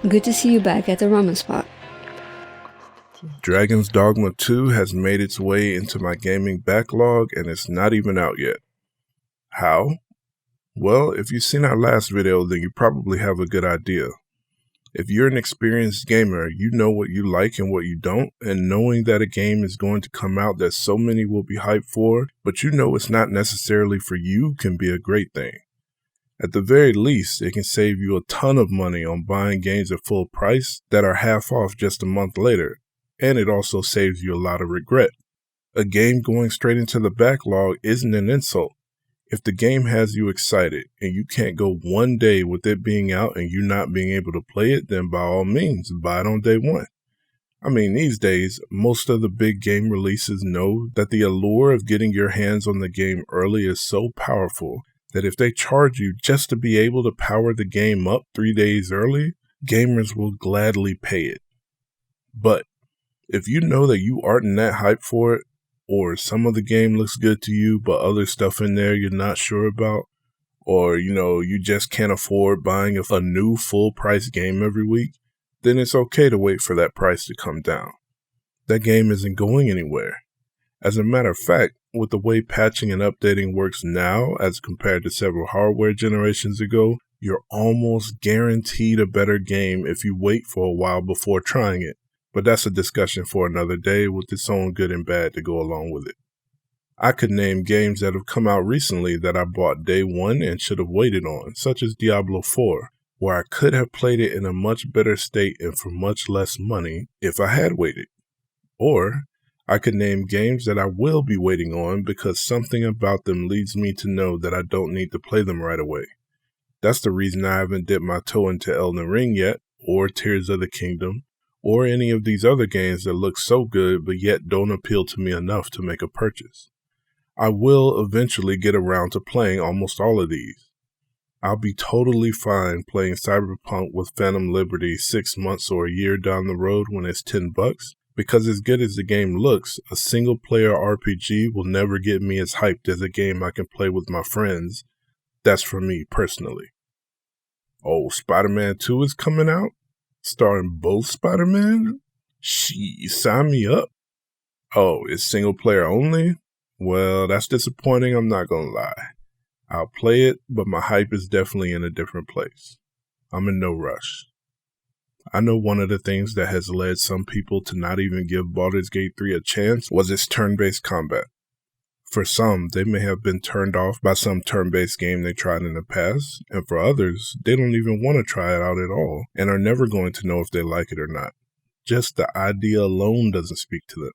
Good to see you back at the Ramen Spot. Dragon's Dogma 2 has made its way into my gaming backlog and it's not even out yet. How? Well, if you've seen our last video, then you probably have a good idea. If you're an experienced gamer, you know what you like and what you don't, and knowing that a game is going to come out that so many will be hyped for, but you know it's not necessarily for you, can be a great thing. At the very least, it can save you a ton of money on buying games at full price that are half off just a month later, and it also saves you a lot of regret. A game going straight into the backlog isn't an insult. If the game has you excited and you can't go one day with it being out and you not being able to play it, then by all means, buy it on day one. I mean, these days, most of the big game releases know that the allure of getting your hands on the game early is so powerful that if they charge you just to be able to power the game up 3 days early, gamers will gladly pay it. But if you know that you aren't that hyped for it, or some of the game looks good to you, but other stuff in there you're not sure about, or, you just can't afford buying a new full-price game every week, then it's okay to wait for that price to come down. That game isn't going anywhere. As a matter of fact, with the way patching and updating works now as compared to several hardware generations ago, you're almost guaranteed a better game if you wait for a while before trying it. But that's a discussion for another day with its own good and bad to go along with it. I could name games that have come out recently that I bought day one and should have waited on, such as Diablo 4, where I could have played it in a much better state and for much less money if I had waited. Or I could name games that I will be waiting on because something about them leads me to know that I don't need to play them right away. That's the reason I haven't dipped my toe into Elden Ring yet, or Tears of the Kingdom, or any of these other games that look so good but yet don't appeal to me enough to make a purchase. I will eventually get around to playing almost all of these. I'll be totally fine playing Cyberpunk with Phantom Liberty 6 months or a year down the road when it's $10, because as good as the game looks, a single-player RPG will never get me as hyped as a game I can play with my friends. That's for me personally. Oh, Spider-Man 2 is coming out? Starring both Spider-Man? Sign me up. Oh, it's single player only? Well, that's disappointing, I'm not gonna lie. I'll play it, but my hype is definitely in a different place. I'm in no rush. I know one of the things that has led some people to not even give Baldur's Gate 3 a chance was its turn-based combat. For some, they may have been turned off by some turn-based game they tried in the past, and for others, they don't even want to try it out at all, and are never going to know if they like it or not. Just the idea alone doesn't speak to them.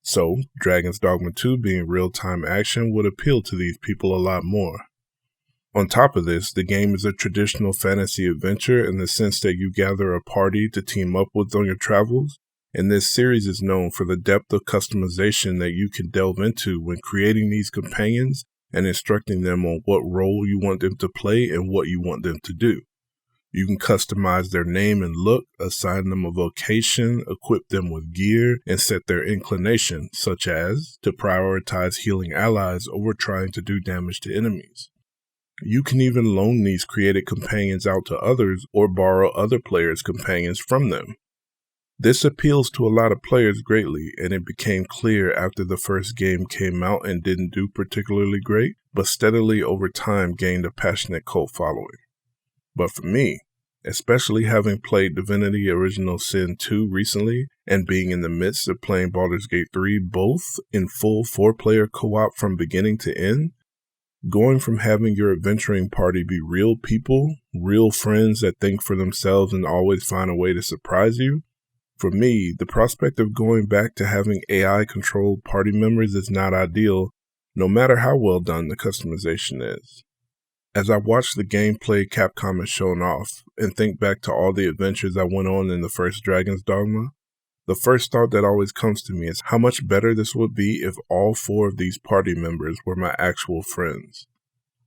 So, Dragon's Dogma 2 being real-time action would appeal to these people a lot more. On top of this, the game is a traditional fantasy adventure in the sense that you gather a party to team up with on your travels, and this series is known for the depth of customization that you can delve into when creating these companions and instructing them on what role you want them to play and what you want them to do. You can customize their name and look, assign them a vocation, equip them with gear, and set their inclination, such as to prioritize healing allies over trying to do damage to enemies. You can even loan these created companions out to others or borrow other players' companions from them. This appeals to a lot of players greatly, and it became clear after the first game came out and didn't do particularly great, but steadily over time gained a passionate cult following. But for me, especially having played Divinity Original Sin 2 recently, and being in the midst of playing Baldur's Gate 3 both in full 4-player co-op from beginning to end, going from having your adventuring party be real people, real friends that think for themselves and always find a way to surprise you, for me, the prospect of going back to having AI-controlled party members is not ideal, no matter how well done the customization is. As I watch the gameplay Capcom has shown off, and think back to all the adventures I went on in the first Dragon's Dogma, the first thought that always comes to me is how much better this would be if all 4 of these party members were my actual friends.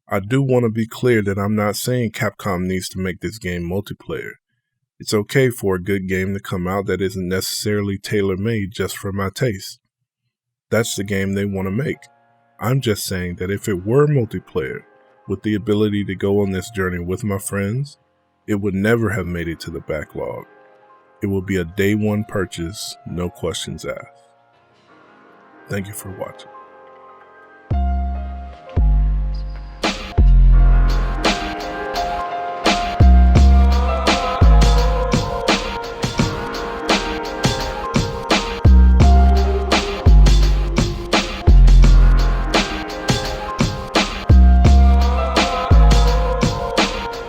I do want to be clear that I'm not saying Capcom needs to make this game multiplayer. It's okay for a good game to come out that isn't necessarily tailor-made just for my taste. That's the game they want to make. I'm just saying that if it were multiplayer, with the ability to go on this journey with my friends, it would never have made it to the backlog. It will be a day one purchase, no questions asked. Thank you for watching.